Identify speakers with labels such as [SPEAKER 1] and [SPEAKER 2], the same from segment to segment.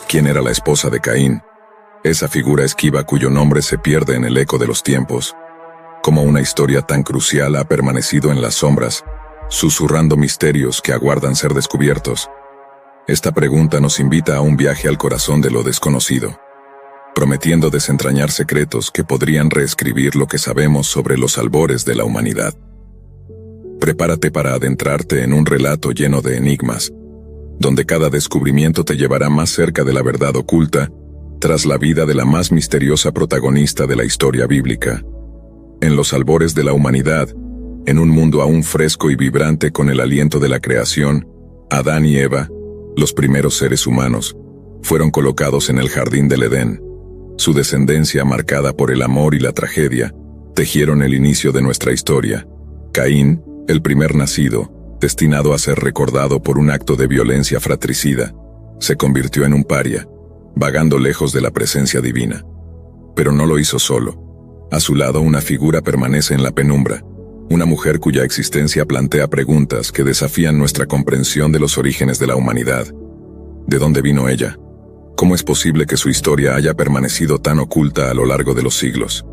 [SPEAKER 1] ¿Quién era la esposa de Caín? Esa figura esquiva cuyo nombre se pierde en el eco de los tiempos. Como una historia tan crucial ha permanecido en las sombras, susurrando misterios que aguardan ser descubiertos. Esta pregunta nos invita a un viaje al corazón de lo desconocido, prometiendo desentrañar secretos que podrían reescribir lo que sabemos sobre los albores de la humanidad. Prepárate para adentrarte en un relato lleno de enigmas, donde cada descubrimiento te llevará más cerca de la verdad oculta, tras la vida de la más misteriosa protagonista de la historia bíblica. En los albores de la humanidad, en un mundo aún fresco y vibrante con el aliento de la creación, Adán y Eva, los primeros seres humanos, fueron colocados en el jardín del Edén. Su descendencia, marcada por el amor y la tragedia, tejieron el inicio de nuestra historia. Caín, el primer nacido, destinado a ser recordado por un acto de violencia fratricida, se convirtió en un paria, vagando lejos de la presencia divina. Pero no lo hizo solo. A su lado una figura permanece en la penumbra, una mujer cuya existencia plantea preguntas que desafían nuestra comprensión de los orígenes de la humanidad. ¿De dónde vino ella? ¿Cómo es posible que su historia haya permanecido tan oculta a lo largo de los siglos?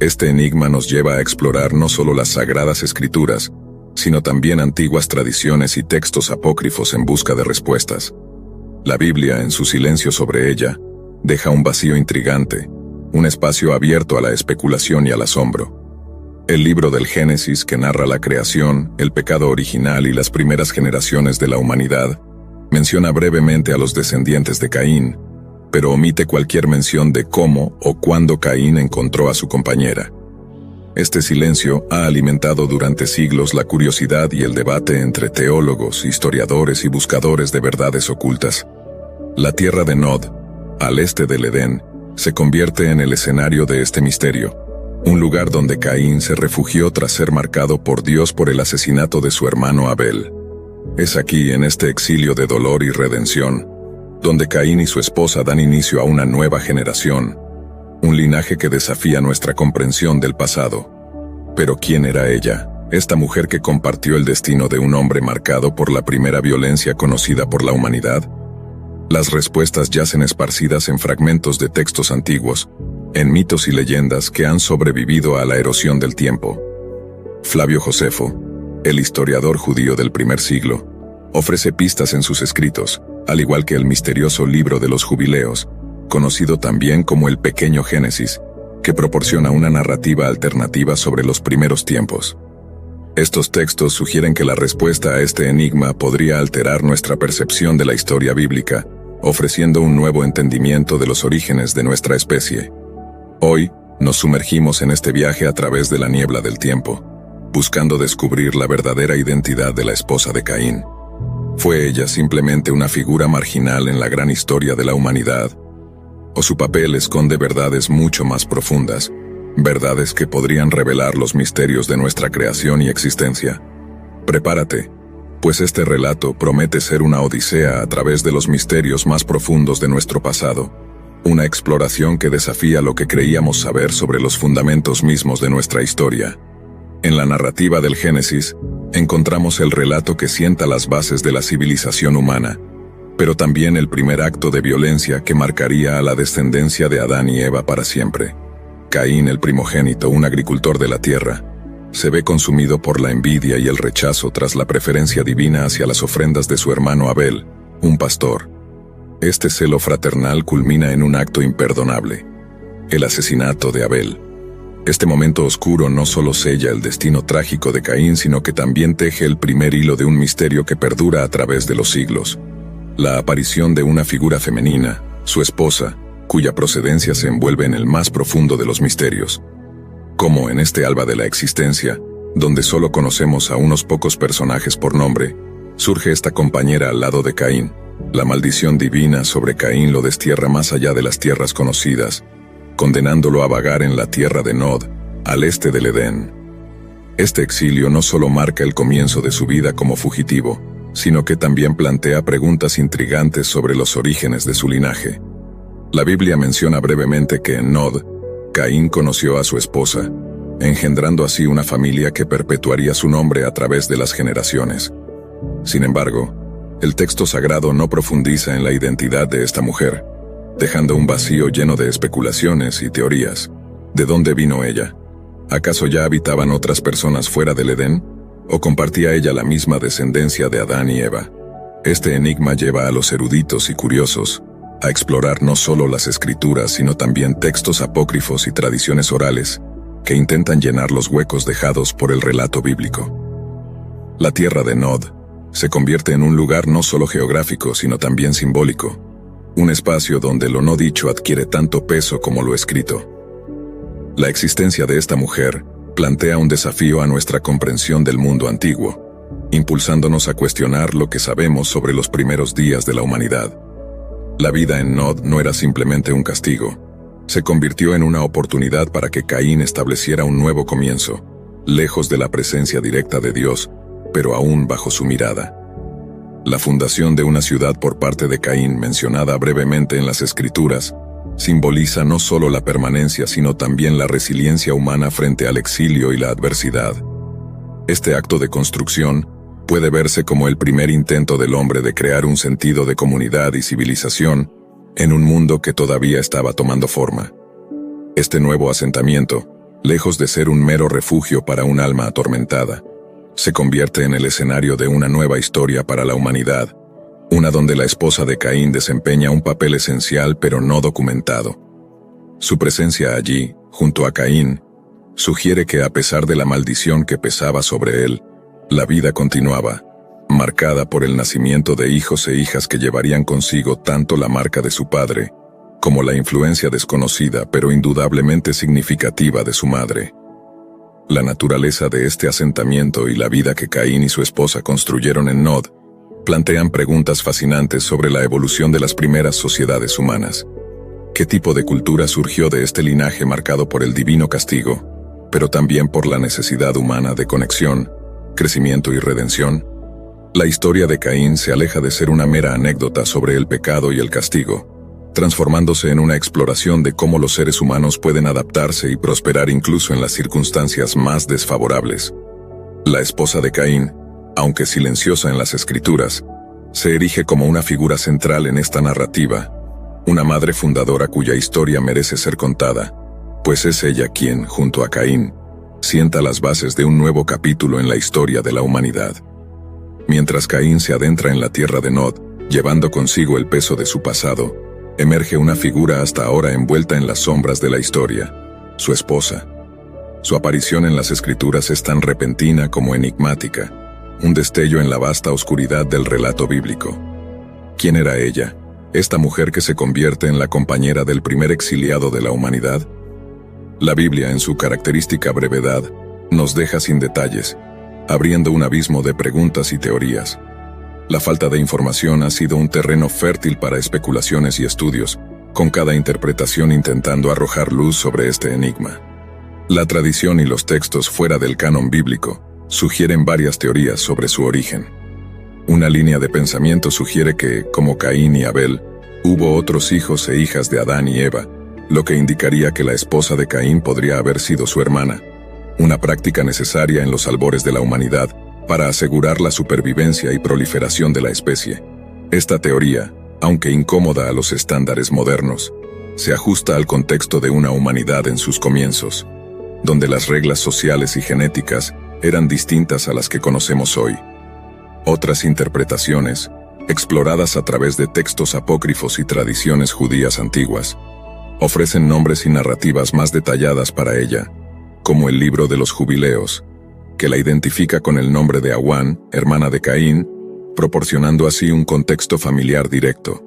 [SPEAKER 1] Este enigma nos lleva a explorar no solo las sagradas escrituras, sino también antiguas tradiciones y textos apócrifos en busca de respuestas. La Biblia, en su silencio sobre ella, deja un vacío intrigante, un espacio abierto a la especulación y al asombro. El libro del Génesis, que narra la creación, el pecado original y las primeras generaciones de la humanidad, menciona brevemente a los descendientes de Caín, pero omite cualquier mención de cómo o cuándo Caín encontró a su compañera. Este silencio ha alimentado durante siglos la curiosidad y el debate entre teólogos, historiadores y buscadores de verdades ocultas. La tierra de Nod, al este del Edén, se convierte en el escenario de este misterio, un lugar donde Caín se refugió tras ser marcado por Dios por el asesinato de su hermano Abel. Es aquí, en este exilio de dolor y redención, donde Caín y su esposa dan inicio a una nueva generación, un linaje que desafía nuestra comprensión del pasado. Pero ¿quién era ella, esta mujer que compartió el destino de un hombre marcado por la primera violencia conocida por la humanidad? Las respuestas yacen esparcidas en fragmentos de textos antiguos, en mitos y leyendas que han sobrevivido a la erosión del tiempo. Flavio Josefo, el historiador judío del primer siglo, ofrece pistas en sus escritos, al igual que el misterioso libro de los Jubileos, conocido también como el Pequeño Génesis, que proporciona una narrativa alternativa sobre los primeros tiempos. Estos textos sugieren que la respuesta a este enigma podría alterar nuestra percepción de la historia bíblica, ofreciendo un nuevo entendimiento de los orígenes de nuestra especie. Hoy, nos sumergimos en este viaje a través de la niebla del tiempo, buscando descubrir la verdadera identidad de la esposa de Caín. ¿Fue ella simplemente una figura marginal en la gran historia de la humanidad? ¿O su papel esconde verdades mucho más profundas, verdades que podrían revelar los misterios de nuestra creación y existencia? Prepárate, pues este relato promete ser una odisea a través de los misterios más profundos de nuestro pasado, una exploración que desafía lo que creíamos saber sobre los fundamentos mismos de nuestra historia. En la narrativa del Génesis, encontramos el relato que sienta las bases de la civilización humana, pero también el primer acto de violencia que marcaría a la descendencia de Adán y Eva para siempre. Caín, el primogénito, un agricultor de la tierra, se ve consumido por la envidia y el rechazo tras la preferencia divina hacia las ofrendas de su hermano Abel, un pastor. Este celo fraternal culmina en un acto imperdonable: el asesinato de Abel. Este momento oscuro no solo sella el destino trágico de Caín, sino que también teje el primer hilo de un misterio que perdura a través de los siglos. La aparición de una figura femenina, su esposa, cuya procedencia se envuelve en el más profundo de los misterios. Como en este alba de la existencia, donde solo conocemos a unos pocos personajes por nombre, surge esta compañera al lado de Caín. La maldición divina sobre Caín lo destierra más allá de las tierras conocidas, condenándolo a vagar en la tierra de Nod, al este del Edén. Este exilio no solo marca el comienzo de su vida como fugitivo, sino que también plantea preguntas intrigantes sobre los orígenes de su linaje. La Biblia menciona brevemente que en Nod, Caín conoció a su esposa, engendrando así una familia que perpetuaría su nombre a través de las generaciones. Sin embargo, El texto sagrado no profundiza en la identidad de esta mujer, dejando un vacío lleno de especulaciones y teorías. ¿De dónde vino ella? ¿Acaso ya habitaban otras personas fuera del Edén? ¿O compartía ella la misma descendencia de Adán y Eva? Este enigma lleva a los eruditos y curiosos a explorar no solo las escrituras, sino también textos apócrifos y tradiciones orales que intentan llenar los huecos dejados por el relato bíblico. La tierra de Nod se convierte en un lugar no solo geográfico, sino también simbólico, un espacio donde lo no dicho adquiere tanto peso como lo escrito. La existencia de esta mujer plantea un desafío a nuestra comprensión del mundo antiguo, impulsándonos a cuestionar lo que sabemos sobre los primeros días de la humanidad. La vida en Nod no era simplemente un castigo, se convirtió en una oportunidad para que Caín estableciera un nuevo comienzo, lejos de la presencia directa de Dios, pero aún bajo su mirada. La fundación de una ciudad por parte de Caín, mencionada brevemente en las Escrituras, simboliza no solo la permanencia, sino también la resiliencia humana frente al exilio y la adversidad. Este acto de construcción puede verse como el primer intento del hombre de crear un sentido de comunidad y civilización en un mundo que todavía estaba tomando forma. Este nuevo asentamiento, lejos de ser un mero refugio para un alma atormentada, se convierte en el escenario de una nueva historia para la humanidad, una donde la esposa de Caín desempeña un papel esencial pero no documentado. Su presencia allí, junto a Caín, sugiere que a pesar de la maldición que pesaba sobre él, la vida continuaba, marcada por el nacimiento de hijos e hijas que llevarían consigo tanto la marca de su padre, como la influencia desconocida pero indudablemente significativa de su madre. La naturaleza de este asentamiento y la vida que Caín y su esposa construyeron en Nod plantean preguntas fascinantes sobre la evolución de las primeras sociedades humanas. ¿Qué tipo de cultura surgió de este linaje marcado por el divino castigo, pero también por la necesidad humana de conexión, crecimiento y redención? La historia de Caín se aleja de ser una mera anécdota sobre el pecado y el castigo, transformándose en una exploración de cómo los seres humanos pueden adaptarse y prosperar incluso en las circunstancias más desfavorables. La esposa de Caín, aunque silenciosa en las Escrituras, se erige como una figura central en esta narrativa, una madre fundadora cuya historia merece ser contada, pues es ella quien, junto a Caín, sienta las bases de un nuevo capítulo en la historia de la humanidad. Mientras Caín se adentra en la tierra de Nod, llevando consigo el peso de su pasado, emerge una figura hasta ahora envuelta en las sombras de la historia, su esposa. Su aparición en las Escrituras es tan repentina como enigmática, un destello en la vasta oscuridad del relato bíblico. ¿Quién era ella, esta mujer que se convierte en la compañera del primer exiliado de la humanidad? La Biblia, en su característica brevedad, nos deja sin detalles, abriendo un abismo de preguntas y teorías. La falta de información ha sido un terreno fértil para especulaciones y estudios, con cada interpretación intentando arrojar luz sobre este enigma. La tradición y los textos fuera del canon bíblico sugieren varias teorías sobre su origen. Una línea de pensamiento sugiere que, como Caín y Abel, hubo otros hijos e hijas de Adán y Eva, lo que indicaría que la esposa de Caín podría haber sido su hermana, una práctica necesaria en los albores de la humanidad para asegurar la supervivencia y proliferación de la especie. Esta teoría, aunque incómoda a los estándares modernos, se ajusta al contexto de una humanidad en sus comienzos, donde las reglas sociales y genéticas eran distintas a las que conocemos hoy. Otras interpretaciones, exploradas a través de textos apócrifos y tradiciones judías antiguas, ofrecen nombres y narrativas más detalladas para ella, como el libro de los Jubileos, que la identifica con el nombre de Awan, hermana de Caín, proporcionando así un contexto familiar directo.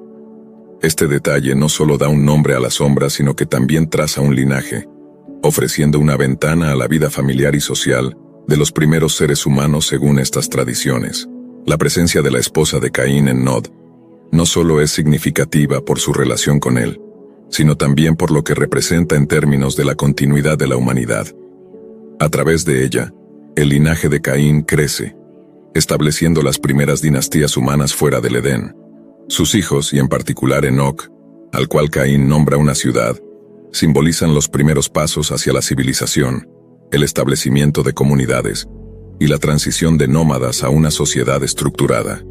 [SPEAKER 1] Este detalle no solo da un nombre a la sombra, sino que también traza un linaje, ofreciendo una ventana a la vida familiar y social de los primeros seres humanos según estas tradiciones. La presencia de la esposa de Caín en Nod no solo es significativa por su relación con él, sino también por lo que representa en términos de la continuidad de la humanidad. A través de ella, el linaje de Caín crece, estableciendo las primeras dinastías humanas fuera del Edén. Sus hijos, y en particular Enoc, al cual Caín nombra una ciudad, simbolizan los primeros pasos hacia la civilización, el establecimiento de comunidades y la transición de nómadas a una sociedad estructurada.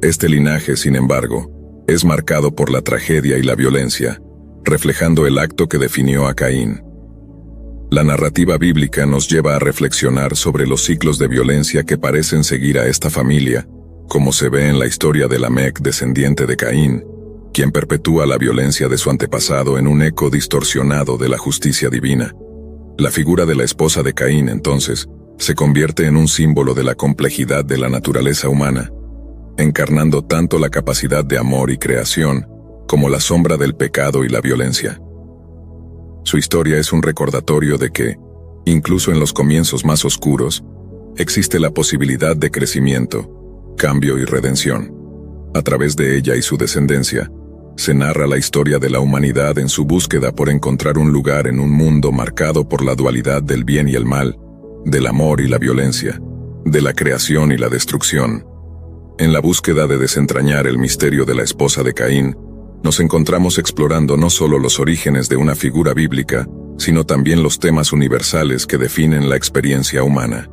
[SPEAKER 1] Este linaje, sin embargo, es marcado por la tragedia y la violencia, reflejando el acto que definió a Caín. La narrativa bíblica nos lleva a reflexionar sobre los ciclos de violencia que parecen seguir a esta familia, como se ve en la historia de Lamec, descendiente de Caín, quien perpetúa la violencia de su antepasado en un eco distorsionado de la justicia divina. La figura de la esposa de Caín, entonces, se convierte en un símbolo de la complejidad de la naturaleza humana, encarnando tanto la capacidad de amor y creación como la sombra del pecado y la violencia. Su historia es un recordatorio de que, incluso en los comienzos más oscuros, existe la posibilidad de crecimiento, cambio y redención. A través de ella y su descendencia, se narra la historia de la humanidad en su búsqueda por encontrar un lugar en un mundo marcado por la dualidad del bien y el mal, del amor y la violencia, de la creación y la destrucción. En la búsqueda de desentrañar el misterio de la esposa de Caín, nos encontramos explorando no solo los orígenes de una figura bíblica, sino también los temas universales que definen la experiencia humana.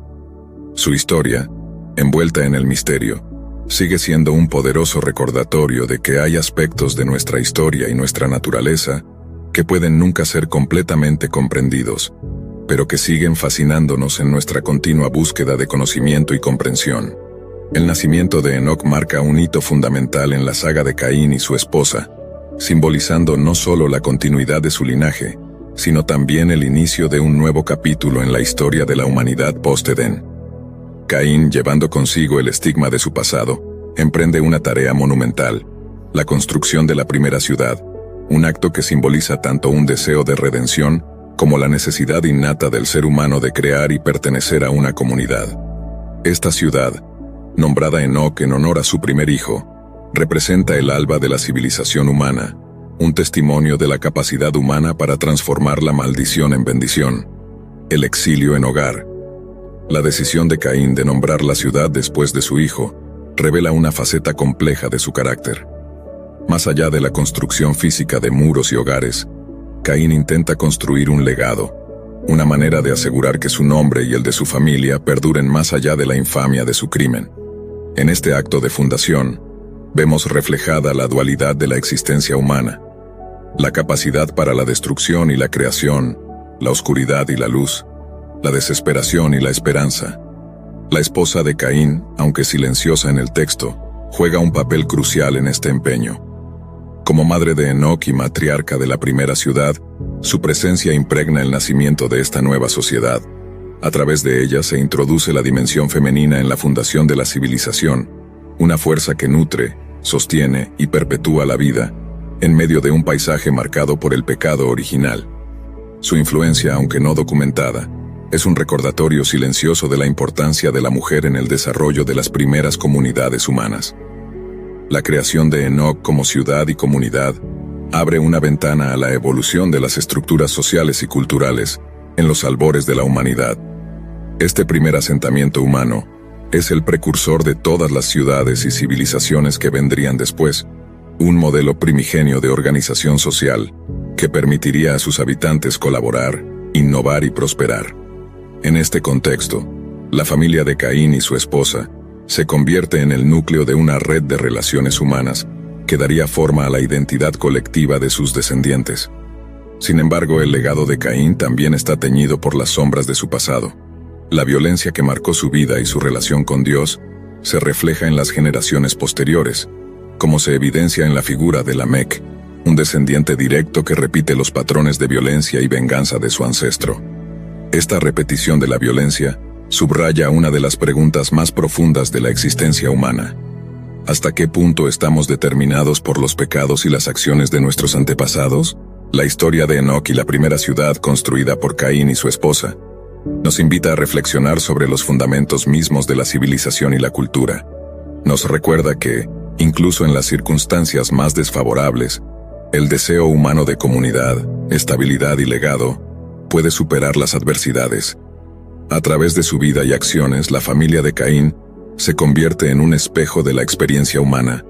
[SPEAKER 1] Su historia, envuelta en el misterio, sigue siendo un poderoso recordatorio de que hay aspectos de nuestra historia y nuestra naturaleza que pueden nunca ser completamente comprendidos, pero que siguen fascinándonos en nuestra continua búsqueda de conocimiento y comprensión. El nacimiento de Enoc marca un hito fundamental en la saga de Caín y su esposa, simbolizando no solo la continuidad de su linaje, sino también el inicio de un nuevo capítulo en la historia de la humanidad post-Edén. Caín, llevando consigo el estigma de su pasado, emprende una tarea monumental, la construcción de la primera ciudad, un acto que simboliza tanto un deseo de redención como la necesidad innata del ser humano de crear y pertenecer a una comunidad. Esta ciudad, nombrada Enoc en honor a su primer hijo, representa el alba de la civilización humana, un testimonio de la capacidad humana para transformar la maldición en bendición, el exilio en hogar. La decisión de Caín de nombrar la ciudad después de su hijo revela una faceta compleja de su carácter. Más allá de la construcción física de muros y hogares, Caín intenta construir un legado, una manera de asegurar que su nombre y el de su familia perduren más allá de la infamia de su crimen. En este acto de fundación, vemos reflejada la dualidad de la existencia humana, la capacidad para la destrucción y la creación, la oscuridad y la luz, la desesperación y la esperanza. La esposa de Caín, aunque silenciosa en el texto, juega un papel crucial en este empeño. Como madre de Enoc y matriarca de la primera ciudad, su presencia impregna el nacimiento de esta nueva sociedad. A través de ella se introduce la dimensión femenina en la fundación de la civilización, una fuerza que nutre, sostiene y perpetúa la vida, en medio de un paisaje marcado por el pecado original. Su influencia, aunque no documentada, es un recordatorio silencioso de la importancia de la mujer en el desarrollo de las primeras comunidades humanas. La creación de Enoc como ciudad y comunidad abre una ventana a la evolución de las estructuras sociales y culturales en los albores de la humanidad. Este primer asentamiento humano es el precursor de todas las ciudades y civilizaciones que vendrían después, un modelo primigenio de organización social que permitiría a sus habitantes colaborar, innovar y prosperar. En este contexto, la familia de Caín y su esposa se convierte en el núcleo de una red de relaciones humanas que daría forma a la identidad colectiva de sus descendientes. Sin embargo, el legado de Caín también está teñido por las sombras de su pasado. La violencia que marcó su vida y su relación con Dios se refleja en las generaciones posteriores, como se evidencia en la figura de Lamec, un descendiente directo que repite los patrones de violencia y venganza de su ancestro. Esta repetición de la violencia subraya una de las preguntas más profundas de la existencia humana. ¿Hasta qué punto estamos determinados por los pecados y las acciones de nuestros antepasados? La historia de Enoc y la primera ciudad construida por Caín y su esposa nos invita a reflexionar sobre los fundamentos mismos de la civilización y la cultura. Nos recuerda que, incluso en las circunstancias más desfavorables, el deseo humano de comunidad, estabilidad y legado puede superar las adversidades. A través de su vida y acciones, la familia de Caín se convierte en un espejo de la experiencia humana,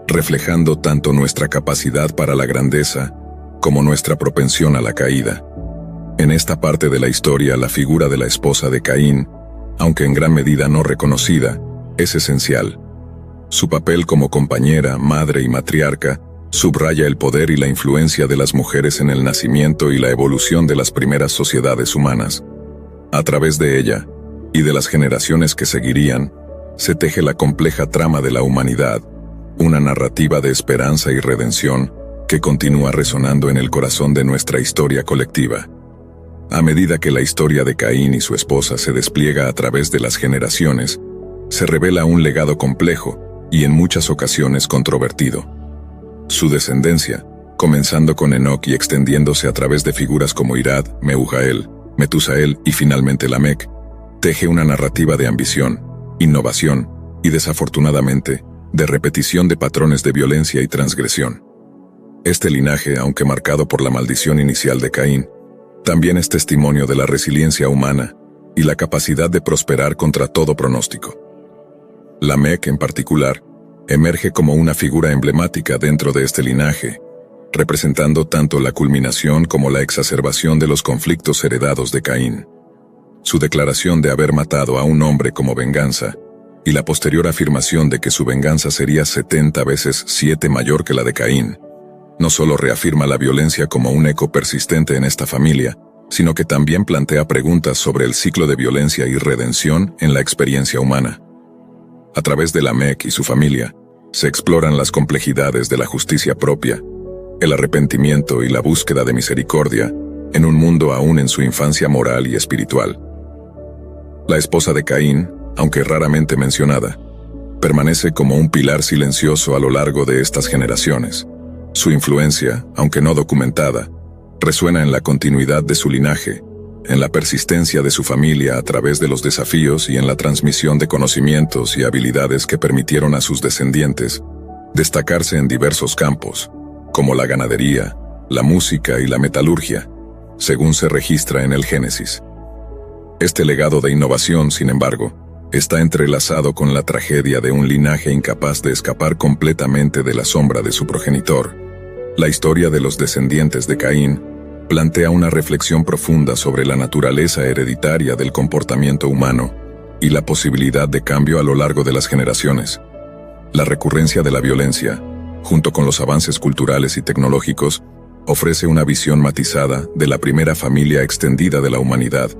[SPEAKER 1] reflejando tanto nuestra capacidad para la grandeza como nuestra propensión a la caída. En esta parte de la historia, la figura de la esposa de Caín, aunque en gran medida no reconocida, es esencial. Su papel como compañera, madre y matriarca subraya el poder y la influencia de las mujeres en el nacimiento y la evolución de las primeras sociedades humanas. A través de ella, y de las generaciones que seguirían, se teje la compleja trama de la humanidad, una narrativa de esperanza y redención que continúa resonando en el corazón de nuestra historia colectiva. A medida que la historia de Caín y su esposa se despliega a través de las generaciones, se revela un legado complejo y en muchas ocasiones controvertido. Su descendencia, comenzando con Enoc y extendiéndose a través de figuras como Irad, Mehujael, Metusael y finalmente Lamec, teje una narrativa de ambición, innovación y, desafortunadamente, de repetición de patrones de violencia y transgresión. Este linaje, aunque marcado por la maldición inicial de Caín, también es testimonio de la resiliencia humana y la capacidad de prosperar contra todo pronóstico. Lamec, en particular, emerge como una figura emblemática dentro de este linaje, representando tanto la culminación como la exacerbación de los conflictos heredados de Caín. Su declaración de haber matado a un hombre como venganza, y la posterior afirmación de que su venganza sería 70 veces 7 mayor que la de Caín, no solo reafirma la violencia como un eco persistente en esta familia, sino que también plantea preguntas sobre el ciclo de violencia y redención en la experiencia humana. A través de Lamec y su familia, se exploran las complejidades de la justicia propia, el arrepentimiento y la búsqueda de misericordia en un mundo aún en su infancia moral y espiritual. La esposa de Caín, aunque raramente mencionada, permanece como un pilar silencioso a lo largo de estas generaciones. Su influencia, aunque no documentada, resuena en la continuidad de su linaje, en la persistencia de su familia a través de los desafíos y en la transmisión de conocimientos y habilidades que permitieron a sus descendientes destacarse en diversos campos, como la ganadería, la música y la metalurgia, según se registra en el Génesis. Este legado de innovación, sin embargo, está entrelazado con la tragedia de un linaje incapaz de escapar completamente de la sombra de su progenitor. La historia de los descendientes de Caín plantea una reflexión profunda sobre la naturaleza hereditaria del comportamiento humano y la posibilidad de cambio a lo largo de las generaciones. La recurrencia de la violencia, junto con los avances culturales y tecnológicos, ofrece una visión matizada de la primera familia extendida de la humanidad,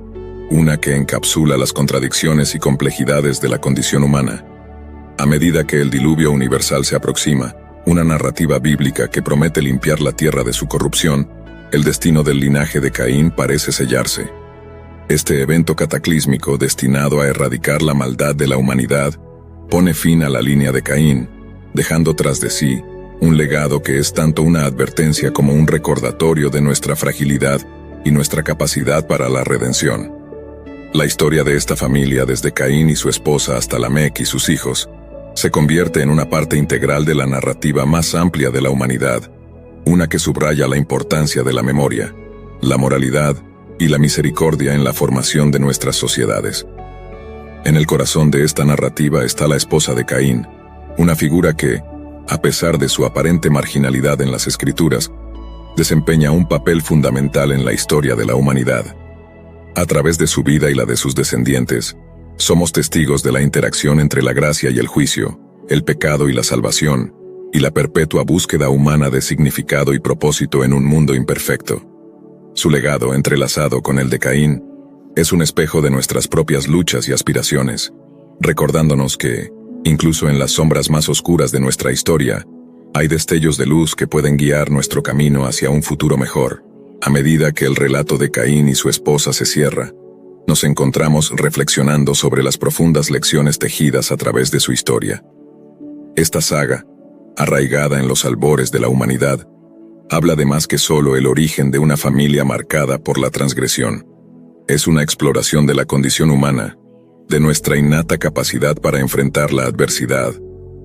[SPEAKER 1] una que encapsula las contradicciones y complejidades de la condición humana. A medida que el diluvio universal se aproxima, una narrativa bíblica que promete limpiar la tierra de su corrupción, el destino del linaje de Caín parece sellarse. Este evento cataclísmico destinado a erradicar la maldad de la humanidad pone fin a la línea de Caín, dejando tras de sí un legado que es tanto una advertencia como un recordatorio de nuestra fragilidad y nuestra capacidad para la redención. La historia de esta familia, desde Caín y su esposa hasta Lamec y sus hijos, se convierte en una parte integral de la narrativa más amplia de la humanidad, una que subraya la importancia de la memoria, la moralidad y la misericordia en la formación de nuestras sociedades. En el corazón de esta narrativa está la esposa de Caín, una figura que, a pesar de su aparente marginalidad en las Escrituras, desempeña un papel fundamental en la historia de la humanidad. A través de su vida y la de sus descendientes, somos testigos de la interacción entre la gracia y el juicio, el pecado y la salvación, y la perpetua búsqueda humana de significado y propósito en un mundo imperfecto. Su legado, entrelazado con el de Caín, es un espejo de nuestras propias luchas y aspiraciones, recordándonos que, incluso en las sombras más oscuras de nuestra historia, hay destellos de luz que pueden guiar nuestro camino hacia un futuro mejor. A medida que el relato de Caín y su esposa se cierra, nos encontramos reflexionando sobre las profundas lecciones tejidas a través de su historia. Esta saga, arraigada en los albores de la humanidad, habla de más que solo el origen de una familia marcada por la transgresión. Es una exploración de la condición humana, de nuestra innata capacidad para enfrentar la adversidad,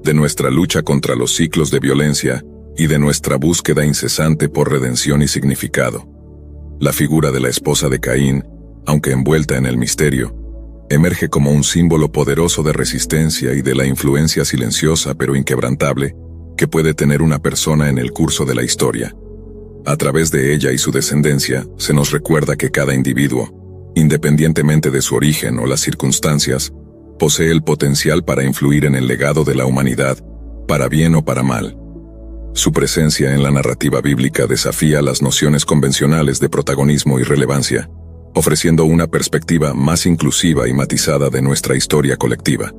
[SPEAKER 1] de nuestra lucha contra los ciclos de violencia y de nuestra búsqueda incesante por redención y significado. La figura de la esposa de Caín, aunque envuelta en el misterio, emerge como un símbolo poderoso de resistencia y de la influencia silenciosa pero inquebrantable que puede tener una persona en el curso de la historia. A través de ella y su descendencia, se nos recuerda que cada individuo, independientemente de su origen o las circunstancias, posee el potencial para influir en el legado de la humanidad, para bien o para mal. Su presencia en la narrativa bíblica desafía las nociones convencionales de protagonismo y relevancia, ofreciendo una perspectiva más inclusiva y matizada de nuestra historia colectiva.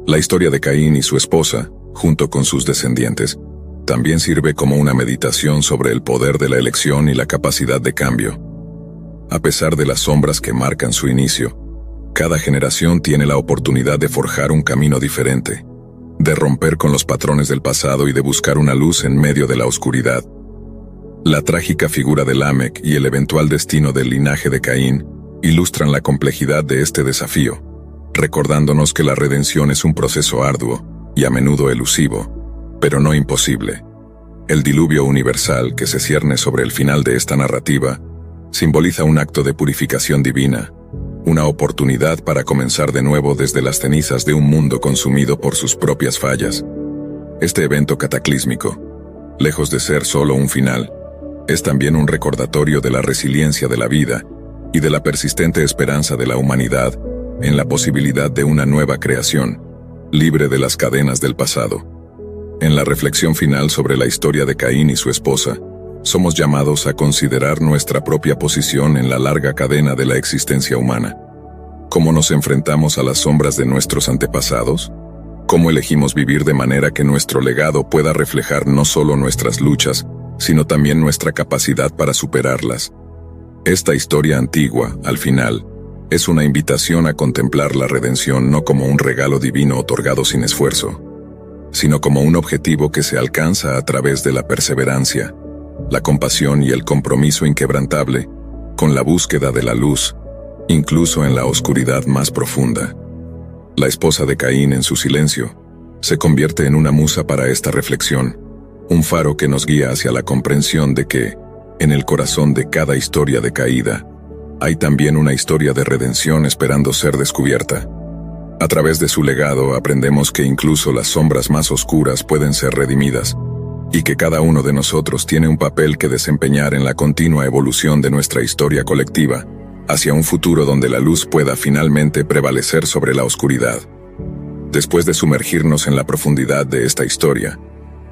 [SPEAKER 1] La historia de Caín y su esposa, junto con sus descendientes, también sirve como una meditación sobre el poder de la elección y la capacidad de cambio. A pesar de las sombras que marcan su inicio, cada generación tiene la oportunidad de forjar un camino diferente, de romper con los patrones del pasado y de buscar una luz en medio de la oscuridad. La trágica figura de Lamec y el eventual destino del linaje de Caín ilustran la complejidad de este desafío, recordándonos que la redención es un proceso arduo y a menudo elusivo, pero no imposible. El diluvio universal que se cierne sobre el final de esta narrativa simboliza un acto de purificación divina, una oportunidad para comenzar de nuevo desde las cenizas de un mundo consumido por sus propias fallas. Este evento cataclísmico, lejos de ser solo un final, es también un recordatorio de la resiliencia de la vida y de la persistente esperanza de la humanidad en la posibilidad de una nueva creación, libre de las cadenas del pasado. En la reflexión final sobre la historia de Caín y su esposa, somos llamados a considerar nuestra propia posición en la larga cadena de la existencia humana. ¿Cómo nos enfrentamos a las sombras de nuestros antepasados? ¿Cómo elegimos vivir de manera que nuestro legado pueda reflejar no solo nuestras luchas, sino también nuestra capacidad para superarlas? Esta historia antigua, al final, es una invitación a contemplar la redención no como un regalo divino otorgado sin esfuerzo, sino como un objetivo que se alcanza a través de la perseverancia, la compasión y el compromiso inquebrantable con la búsqueda de la luz, incluso en la oscuridad más profunda. La esposa de Caín, en su silencio, se convierte en una musa para esta reflexión, un faro que nos guía hacia la comprensión de que, en el corazón de cada historia de caída, hay también una historia de redención esperando ser descubierta. A través de su legado aprendemos que incluso las sombras más oscuras pueden ser redimidas, y que cada uno de nosotros tiene un papel que desempeñar en la continua evolución de nuestra historia colectiva, hacia un futuro donde la luz pueda finalmente prevalecer sobre la oscuridad. Después de sumergirnos en la profundidad de esta historia,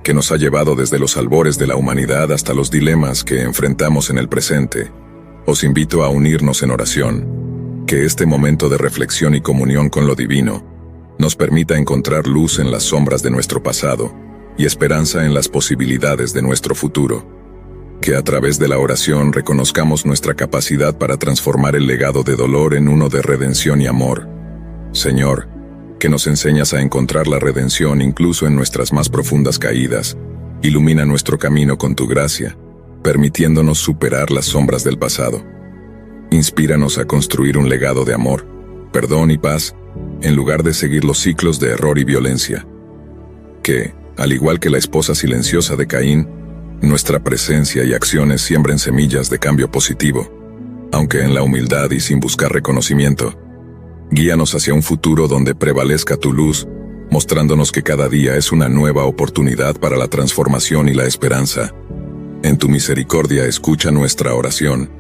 [SPEAKER 1] que nos ha llevado desde los albores de la humanidad hasta los dilemas que enfrentamos en el presente, os invito a unirnos en oración, que este momento de reflexión y comunión con lo divino nos permita encontrar luz en las sombras de nuestro pasado y esperanza en las posibilidades de nuestro futuro. Que a través de la oración reconozcamos nuestra capacidad para transformar el legado de dolor en uno de redención y amor. Señor, que nos enseñas a encontrar la redención incluso en nuestras más profundas caídas, ilumina nuestro camino con tu gracia, permitiéndonos superar las sombras del pasado. Inspíranos a construir un legado de amor, perdón y paz, en lugar de seguir los ciclos de error y violencia. Que, al igual que la esposa silenciosa de Caín, nuestra presencia y acciones siembren semillas de cambio positivo, aunque en la humildad y sin buscar reconocimiento. Guíanos hacia un futuro donde prevalezca tu luz, mostrándonos que cada día es una nueva oportunidad para la transformación y la esperanza. En tu misericordia escucha nuestra oración.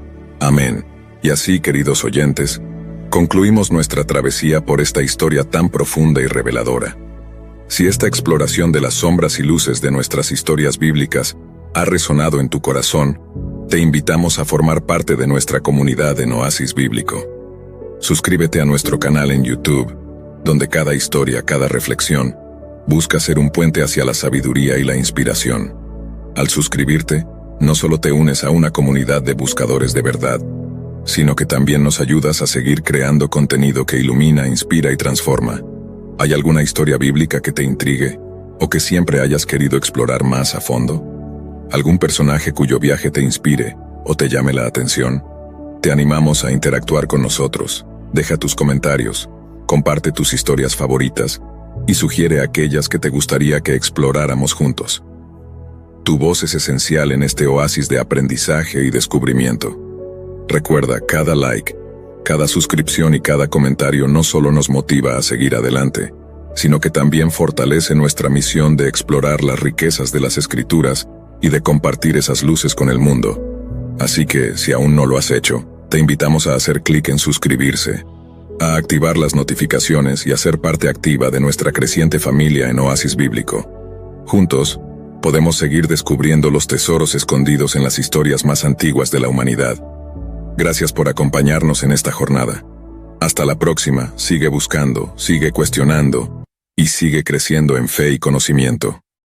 [SPEAKER 1] Amén. Y así, queridos oyentes, concluimos nuestra travesía por esta historia tan profunda y reveladora. Si esta exploración de las sombras y luces de nuestras historias bíblicas ha resonado en tu corazón, te invitamos a formar parte de nuestra comunidad en Oasis Bíblico. Suscríbete a nuestro canal en YouTube, donde cada historia, cada reflexión, busca ser un puente hacia la sabiduría y la inspiración. Al suscribirte, no solo te unes a una comunidad de buscadores de verdad, sino que también nos ayudas a seguir creando contenido que ilumina, inspira y transforma. ¿Hay alguna historia bíblica que te intrigue, o que siempre hayas querido explorar más a fondo? ¿Algún personaje cuyo viaje te inspire, o te llame la atención? Te animamos a interactuar con nosotros. Deja tus comentarios, comparte tus historias favoritas, y sugiere aquellas que te gustaría que exploráramos juntos. Tu voz es esencial en este oasis de aprendizaje y descubrimiento. Recuerda, cada like, cada suscripción y cada comentario no solo nos motiva a seguir adelante, sino que también fortalece nuestra misión de explorar las riquezas de las Escrituras y de compartir esas luces con el mundo. Así que, si aún no lo has hecho, te invitamos a hacer clic en suscribirse. a activar las notificaciones y a ser parte activa de nuestra creciente familia en Oasis Bíblico. Juntos, podemos seguir descubriendo los tesoros escondidos en las historias más antiguas de la humanidad. Gracias por acompañarnos en esta jornada. Hasta la próxima, sigue buscando, sigue cuestionando y sigue creciendo en fe y conocimiento.